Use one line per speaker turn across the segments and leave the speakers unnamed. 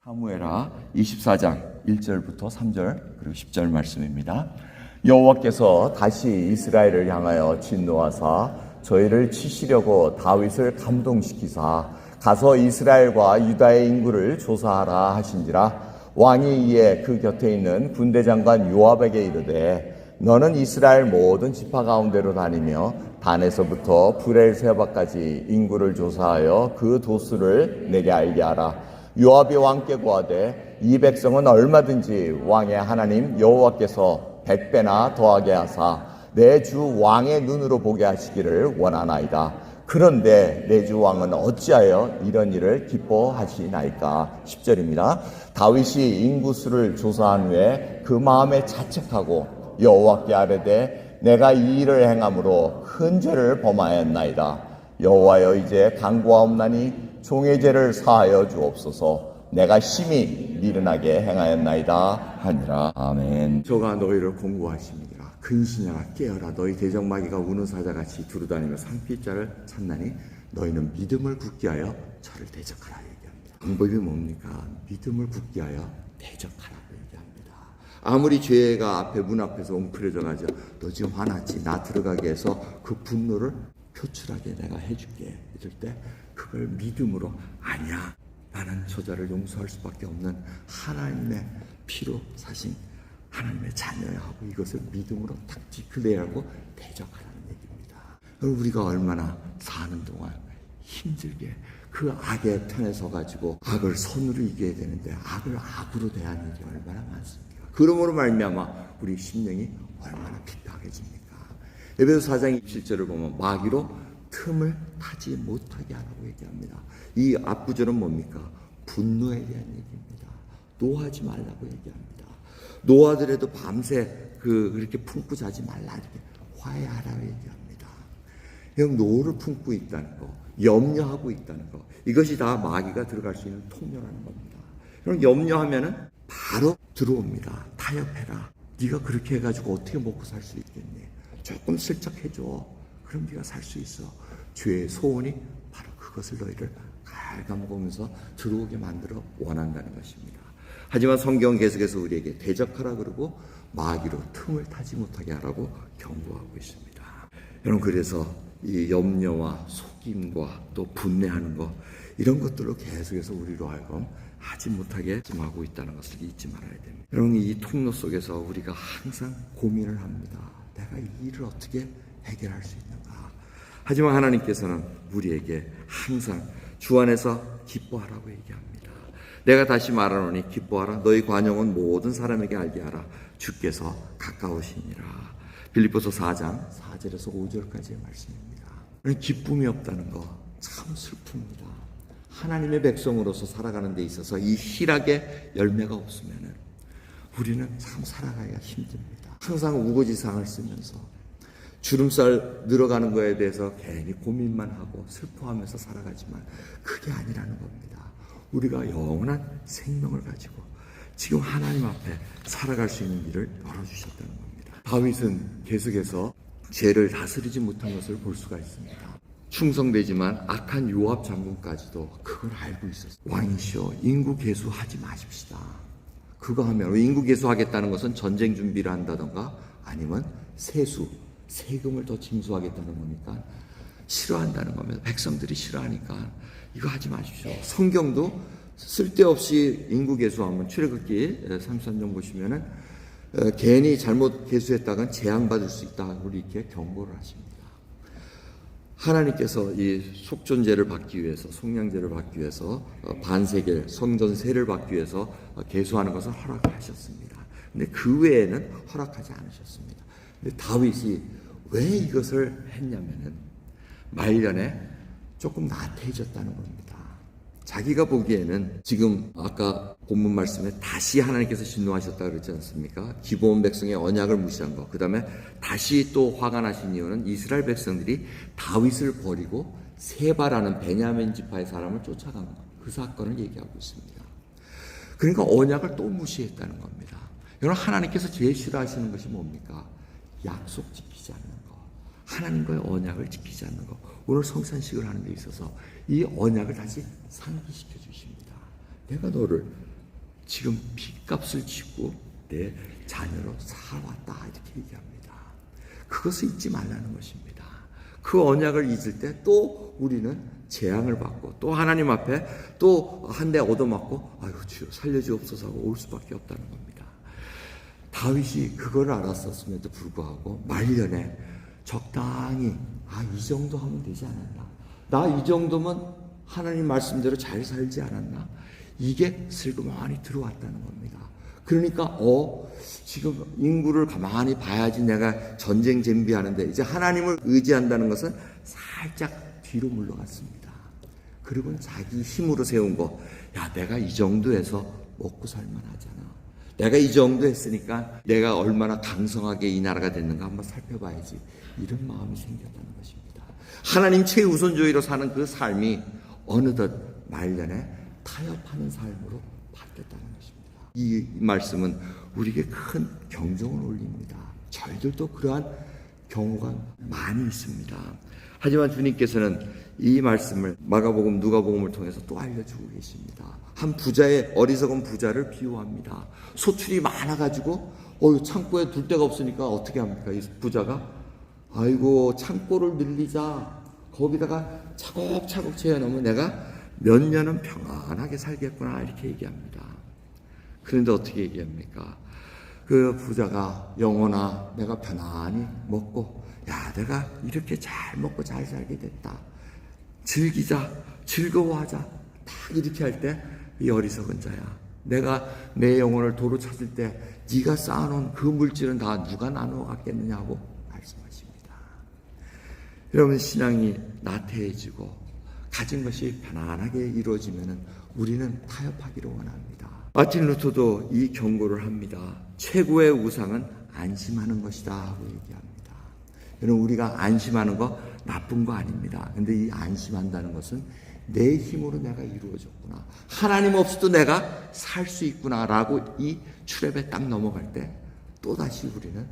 사무엘하 24장 1절부터 3절 그리고 10절 말씀입니다. 여호와께서 다시 이스라엘을 향하여 진노하사 저희를 치시려고 다윗을 감동시키사 가서 이스라엘과 유다의 인구를 조사하라 하신지라. 왕이 이에 그 곁에 있는 군대장관 요압에게 이르되 너는 이스라엘 모든 지파 가운데로 다니며 단에서부터 브엘세바까지 인구를 조사하여 그 도수를 내게 알게 하라. 요압이 왕께 고하되 이 백성은 얼마든지 왕의 하나님 여호와께서 100배나 더하게 하사 내 주 왕의 눈으로 보게 하시기를 원하나이다. 그런데 내 주 왕은 어찌하여 이런 일을 기뻐하시나이까. 10절입니다. 다윗이 인구수를 조사한 후에 그 마음에 자책하고 여호와께 아뢰되 내가 이 일을 행함으로 큰 죄를 범하였나이다. 여호와여 이제 간구하옵나니 종의 죄를 사하여 주옵소서. 내가 심히 미련하게 행하였나이다 하니라. 아멘. 저가 너희를 공고하십니다. 근신하라 깨어라. 너희 대적마귀가 우는 사자같이 두루다니며 산길자를 찾나니 너희는 믿음을 굳게 하여 저를 대적하라 얘기합니다. 방법이 뭡니까? 믿음을 굳게 하여 대적하라고 얘기합니다. 아무리 죄가 앞에 문 앞에서 웅크려져 가죠. 너 지금 화났지? 나 들어가게 해서 그 분노를 표출하게 내가 해줄게. 이럴 때 그걸 믿음으로 아니야. 나는 저자를 용서할 수밖에 없는 하나님의 피로 사신 하나님의 자녀야 하고 이것을 믿음으로 딱 디클레어하고 대적하라는 얘기입니다. 우리가 얼마나 사는 동안 힘들게 그 악의 편에 서가지고 악을 선으로 이겨야 되는데 악을 악으로 대하는 일이 얼마나 많습니까? 그러므로 말미암아 우리 심령이 얼마나 핍박해집니까? 에베소 4장 27절을 보면 마귀로 틈을 타지 못하게 하라고 얘기합니다. 이 앞구절은 뭡니까? 분노에 대한 얘기입니다. 노하지 말라고 얘기합니다. 노하더라도 밤새 그렇게 품고 자지 말라 이렇게 화해하라고 얘기합니다. 형 노를 품고 있다는 거, 염려하고 있다는 거, 이것이 다 마귀가 들어갈 수 있는 통로라는 겁니다. 그럼 염려하면은 바로 들어옵니다. 타협해라. 네가 그렇게 해가지고 어떻게 먹고 살 수 있겠니? 조금 슬쩍 해줘. 그럼 네가 살 수 있어. 죄의 소원이 바로 그것을 너희를 갉아먹으면서 들어오게 만들어 원한다는 것입니다. 하지만 성경은 계속해서 우리에게 대적하라 그러고 마귀로 틈을 타지 못하게 하라고 경고하고 있습니다. 여러분, 그래서 이 염려와 속임과 또 분내하는 것, 이런 것들로 계속해서 우리로 하여금 하지 못하게 하고 있다는 것을 잊지 말아야 됩니다. 여러분, 이 통로 속에서 우리가 항상 고민을 합니다. 내가 이 일을 어떻게 해결할 수 있는가? 하지만 하나님께서는 우리에게 항상 주 안에서 기뻐하라고 얘기합니다. 내가 다시 말하노니 기뻐하라. 너희 관용은 모든 사람에게 알게 하라. 주께서 가까우시니라. 빌립보서 4장 4절에서 5절까지의 말씀입니다. 기쁨이 없다는 거 참 슬픕니다. 하나님의 백성으로서 살아가는 데 있어서 이 희락의 열매가 없으면 우리는 참 살아가기가 힘듭니다. 항상 우거지상을 쓰면서 주름살 늘어가는 거에 대해서 괜히 고민만 하고 슬퍼하면서 살아가지만 그게 아니라는 겁니다. 우리가 영원한 생명을 가지고 지금 하나님 앞에 살아갈 수 있는 길을 열어주셨다는 겁니다. 다윗은 계속해서 죄를 다스리지 못한 것을 볼 수가 있습니다. 충성되지만 악한 요압 장군까지도 그걸 알고 있었어요. 왕이시여, 인구 계수하지 마십시다. 그거 하면 인구 계수하겠다는 것은 전쟁 준비를 한다던가 아니면 세금을 더 징수하겠다는 거니까 싫어한다는 겁니다. 백성들이 싫어하니까 이거 하지 마십시오. 성경도 쓸데없이 인구 계수하면 출애굽기 33장 보시면은 괜히 잘못 계수했다간 재앙받을 수 있다. 우리 이렇게 경고를 하십니다. 하나님께서 이 속전제를 받기 위해서, 속량제를 받기 위해서 반세겔 성전세를 받기 위해서 계수하는 것을 허락하셨습니다. 근데 그 외에는 허락하지 않으셨습니다. 근데 다윗이 왜 이것을 했냐면은 말년에 조금 나태해졌다는 겁니다. 자기가 보기에는 지금 아까 본문 말씀에 다시 하나님께서 진노하셨다 그랬지 않습니까? 기브온 백성의 언약을 무시한 거. 그 다음에 다시 또 화가 나신 이유는 이스라엘 백성들이 다윗을 버리고 세바라는 베냐민 지파의 사람을 쫓아간 거. 그 사건을 얘기하고 있습니다. 그러니까 언약을 또 무시했다는 겁니다. 여러분, 하나님께서 제일 싫어하시는 것이 뭡니까? 약속 지키지 않는 거. 하나님과의 언약을 지키지 않는 것. 오늘 성찬식을 하는 데 있어서 이 언약을 다시 상기시켜 주십니다. 내가 너를 지금 핏값을 지고 내 자녀로 살아왔다 이렇게 얘기합니다. 그것을 잊지 말라는 것입니다. 그 언약을 잊을 때 또 우리는 재앙을 받고 또 하나님 앞에 또 한 대 얻어맞고 아이고 주여 살려주옵소서 하고 올 수밖에 없다는 겁니다. 다윗이 그걸 알았었음에도 불구하고 말년에 적당히 이 정도 하면 되지 않았나, 나 이 정도면 하나님 말씀대로 잘 살지 않았나, 이게 슬그머니 들어왔다는 겁니다. 그러니까 지금 인구를 가만히 봐야지 내가 전쟁 준비하는데 이제 하나님을 의지한다는 것은 살짝 뒤로 물러갔습니다. 그리고 자기 힘으로 세운 거, 내가 이 정도에서 먹고 살만하잖아, 내가 이 정도 했으니까 내가 얼마나 강성하게 이 나라가 됐는가 한번 살펴봐야지, 이런 마음이 생겼다는 것입니다. 하나님 최우선주의로 사는 그 삶이 어느덧 말년에 타협하는 삶으로 바뀌었다는 것입니다. 이 말씀은 우리에게 큰 경종을 울립니다. 저희들도 그러한 경우가 많이 있습니다. 하지만 주님께서는 이 말씀을 마가복음, 누가복음을 통해서 또 알려주고 계십니다. 한 부자의, 어리석은 부자를 비유합니다. 소출이 많아가지고 창고에 둘 데가 없으니까 어떻게 합니까? 이 부자가 아이고 창고를 늘리자, 거기다가 차곡차곡 채워놓으면 내가 몇 년은 평안하게 살겠구나 이렇게 얘기합니다. 그런데 어떻게 얘기합니까? 그 부자가 영혼아 내가 편안히 먹고 내가 이렇게 잘 먹고 잘 살게 됐다, 즐기자, 즐거워하자, 딱 이렇게 할 때 이 어리석은 자야, 내가 내 영혼을 도로 찾을 때 네가 쌓아놓은 그 물질은 다 누가 나누어 갖겠느냐고 말씀하십니다. 여러분, 신앙이 나태해지고 가진 것이 편안하게 이루어지면 우리는 타협하기를 원합니다. 마틴 루터도 이 경고를 합니다. 최고의 우상은 안심하는 것이다 하고 얘기합니다. 여러분, 우리가 안심하는 거 나쁜 거 아닙니다. 근데 이 안심한다는 것은 내 힘으로 내가 이루어졌구나, 하나님 없이도 내가 살 수 있구나 라고 이 트랩에 딱 넘어갈 때 또다시 우리는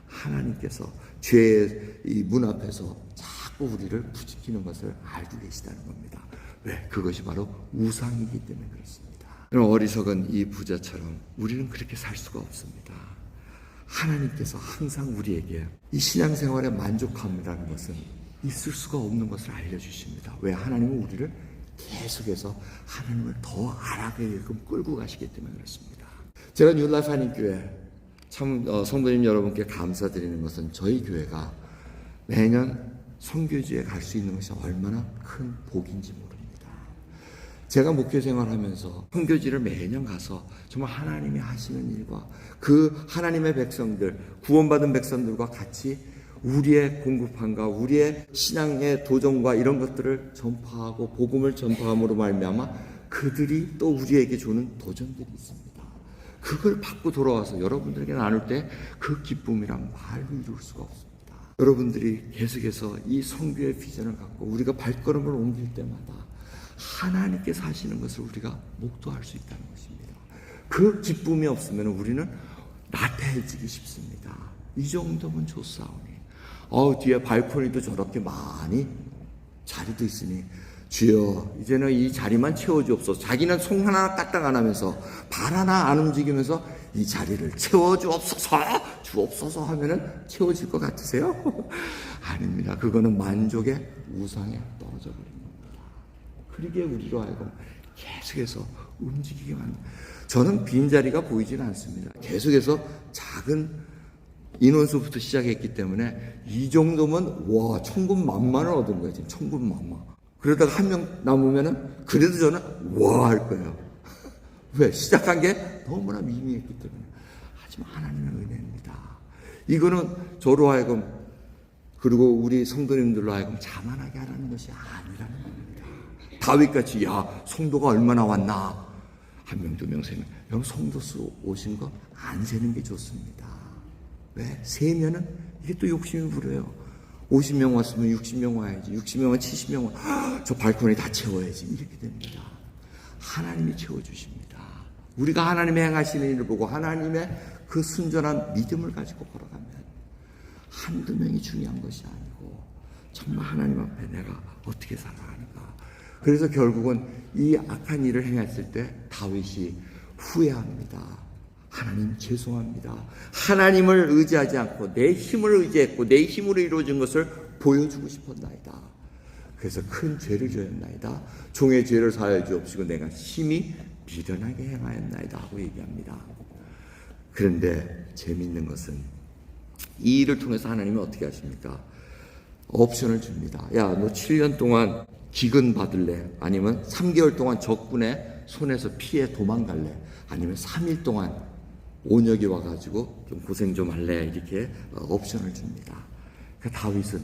하나님께서 죄의 이 문 앞에서 자꾸 우리를 부추기는 것을 알고 계시다는 겁니다. 왜? 그것이 바로 우상이기 때문에 그렇습니다. 어리석은 이 부자처럼 우리는 그렇게 살 수가 없습니다. 하나님께서 항상 우리에게 이 신앙생활에 만족함이라는 것은 있을 수가 없는 것을 알려주십니다. 왜? 하나님은 우리를 계속해서 하나님을 더 알아가게끔 끌고 가시기 때문에 그렇습니다. 제가 뉴라이프 한인교회 참 성도님 여러분께 감사드리는 것은 저희 교회가 매년 선교지에 갈 수 있는 것이 얼마나 큰 복인지 모릅니다. 제가 목회 생활하면서 선교지를 매년 가서 정말 하나님이 하시는 일과 그 하나님의 백성들, 구원받은 백성들과 같이 우리의 공급함과 우리의 신앙의 도전과 이런 것들을 전파하고 복음을 전파함으로 말미암아 그들이 또 우리에게 주는 도전들이 있습니다. 그걸 받고 돌아와서 여러분들에게 나눌 때 그 기쁨이란 말로 이룰 수가 없습니다. 여러분들이 계속해서 이 선교의 비전을 갖고 우리가 발걸음을 옮길 때마다 하나님께서 하시는 것을 우리가 목도할 수 있다는 것입니다. 그 기쁨이 없으면 우리는 나태해지기 쉽습니다. 이 정도면 좋사오니 뒤에 발코니도 저렇게 많이 자리도 있으니 주여 이제는 이 자리만 채워주옵소서. 자기는 손 하나 까딱 안 하면서 발 하나 안 움직이면서 이 자리를 채워주옵소서 주옵소서 하면은 채워질 것 같으세요? 아닙니다. 그거는 만족의 우상에 떨어져 버린 겁니다. 그러기에 우리로 하여금 계속해서 움직이게 만듭니다. 저는 빈자리가 보이지는 않습니다. 계속해서 작은 인원수부터 시작했기 때문에 이 정도면 천군만마를 얻은 거예요. 지금 천군만마. 그러다가 한 명 남으면은 그래도 저는 할 거예요. 왜? 시작한 게 너무나 미미했기 때문에. 하지만 하나님의 은혜입니다. 이거는 저로 하여금 그리고 우리 성도님들로 하여금 자만하게 하라는 것이 아니라는 겁니다. 다윗같이 성도가 얼마나 왔나, 한 명, 두 명, 세 명. 여러분, 성도 수 오신 거 안 세는 게 좋습니다. 왜? 세면은 이게 또 욕심이 부려요. 50명 왔으면 60명 와야지. 60명 와 70명 와. 저 발코니 다 채워야지. 이렇게 됩니다. 하나님이 채워주십니다. 우리가 하나님의 행하시는 일을 보고 하나님의 그 순전한 믿음을 가지고 걸어가면 한두 명이 중요한 것이 아니고 정말 하나님 앞에 내가 어떻게 살아가는가. 그래서 결국은 이 악한 일을 행했을 때 다윗이 후회합니다. 하나님 죄송합니다. 하나님을 의지하지 않고 내 힘을 의지했고 내 힘으로 이루어진 것을 보여주고 싶었나이다. 그래서 큰 죄를 지었나이다. 종의 죄를 사하여 주옵시고 내가 심히 미련하게 행하였나이다 하고 얘기합니다. 그런데 재미있는 것은 이 일을 통해서 하나님이 어떻게 하십니까? 옵션을 줍니다. 야, 너 7년 동안 기근 받을래? 아니면 3개월 동안 적군의 손에서 피해 도망갈래? 아니면 3일 동안 온역이 와가지고 좀 고생 좀 할래? 이렇게 옵션을 줍니다. 그 다윗은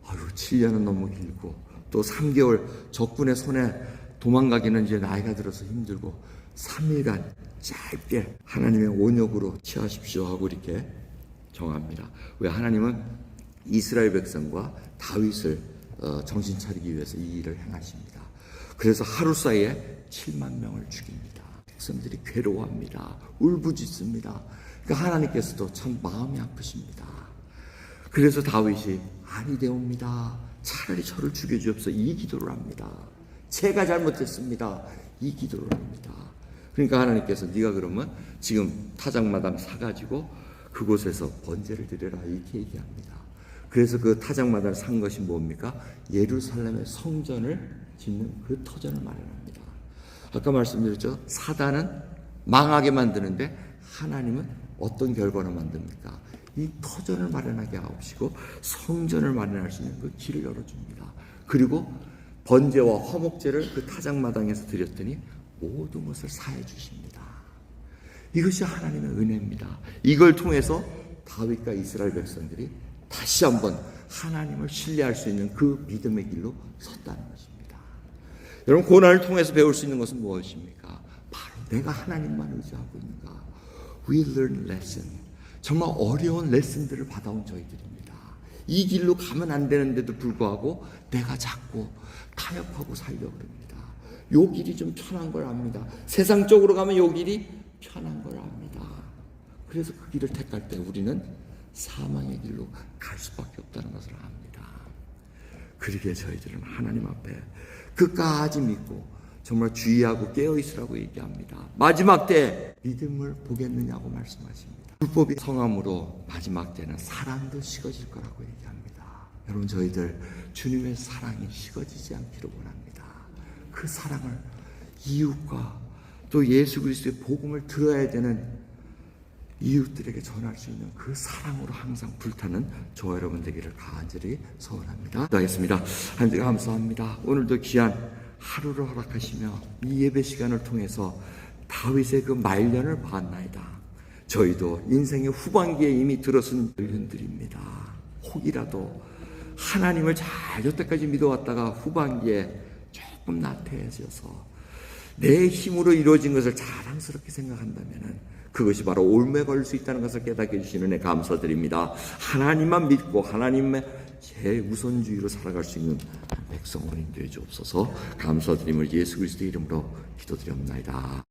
7년은 너무 길고 또 3개월 적군의 손에 도망가기는 이제 나이가 들어서 힘들고 3일간 짧게 하나님의 온역으로 취하십시오 하고 이렇게 정합니다. 왜? 하나님은 이스라엘 백성과 다윗을 정신 차리기 위해서 이 일을 행하십니다. 그래서 하루 사이에 7만 명을 죽입니다. 백성들이 괴로워합니다. 울부짖습니다. 그러니까 하나님께서도 참 마음이 아프십니다. 그래서 다윗이 아니 되옵니다. 차라리 저를 죽여주옵소서 이 기도를 합니다. 제가 잘못했습니다. 이 기도를 합니다. 그러니까 하나님께서 네가 그러면 지금 타작마당 사가지고 그곳에서 번제를 드려라 이렇게 얘기합니다. 그래서 그 타작마당을 산 것이 뭡니까? 예루살렘의 성전을 짓는 그 터전을 마련합니다. 아까 말씀드렸죠? 사단은 망하게 만드는데 하나님은 어떤 결과를 만듭니까? 이 터전을 마련하게 하옵시고 성전을 마련할 수 있는 그 길을 열어줍니다. 그리고 번제와 화목제를 그 타작마당에서 드렸더니 모든 것을 사해 주십니다. 이것이 하나님의 은혜입니다. 이걸 통해서 다윗과 이스라엘 백성들이 다시 한번 하나님을 신뢰할 수 있는 그 믿음의 길로 섰다는 것입니다. 여러분, 고난을 통해서 배울 수 있는 것은 무엇입니까? 바로 내가 하나님만 의지하고 있는가. We learn lesson. 정말 어려운 레슨들을 받아온 저희들입니다. 이 길로 가면 안 되는데도 불구하고 내가 자꾸 타협하고 살려고 합니다. 요 길이 좀 편한 걸 압니다. 세상적으로 가면 요 길이 편한 걸 압니다. 그래서 그 길을 택할 때 우리는 사망의 길로 갈 수밖에 없다는 것을 압니다. 그러기에 저희들은 하나님 앞에 끝까지 믿고 정말 주의하고 깨어있으라고 얘기합니다. 마지막 때 믿음을 보겠느냐고 말씀하십니다. 불법이 성함으로 마지막 때는 사랑도 식어질 거라고 얘기합니다. 여러분, 저희들 주님의 사랑이 식어지지 않기를 원합니다. 그 사랑을 이웃과 또 예수 그리스도의 복음을 들어야 되는 이웃들에게 전할 수 있는 그 사랑으로 항상 불타는 저와 여러분 되기를 간절히 소원합니다. 기도하겠습니다. 하나님 감사합니다. 오늘도 귀한 하루를 허락하시며 이 예배 시간을 통해서 다윗의 그 말년을 봤나이다. 저희도 인생의 후반기에 이미 들어선 연륜들입니다. 혹이라도 하나님을 잘 여태까지 믿어왔다가 후반기에 조금 나태해져서 내 힘으로 이루어진 것을 자랑스럽게 생각한다면 그것이 바로 올매 걸릴 수 있다는 것을 깨닫게 해주시는 은혜 감사드립니다. 하나님만 믿고 하나님의 제우선주의로 살아갈 수 있는 백성으로 인도해 주옵소서. 감사드림을 예수 그리스도의 이름으로 기도드립니다.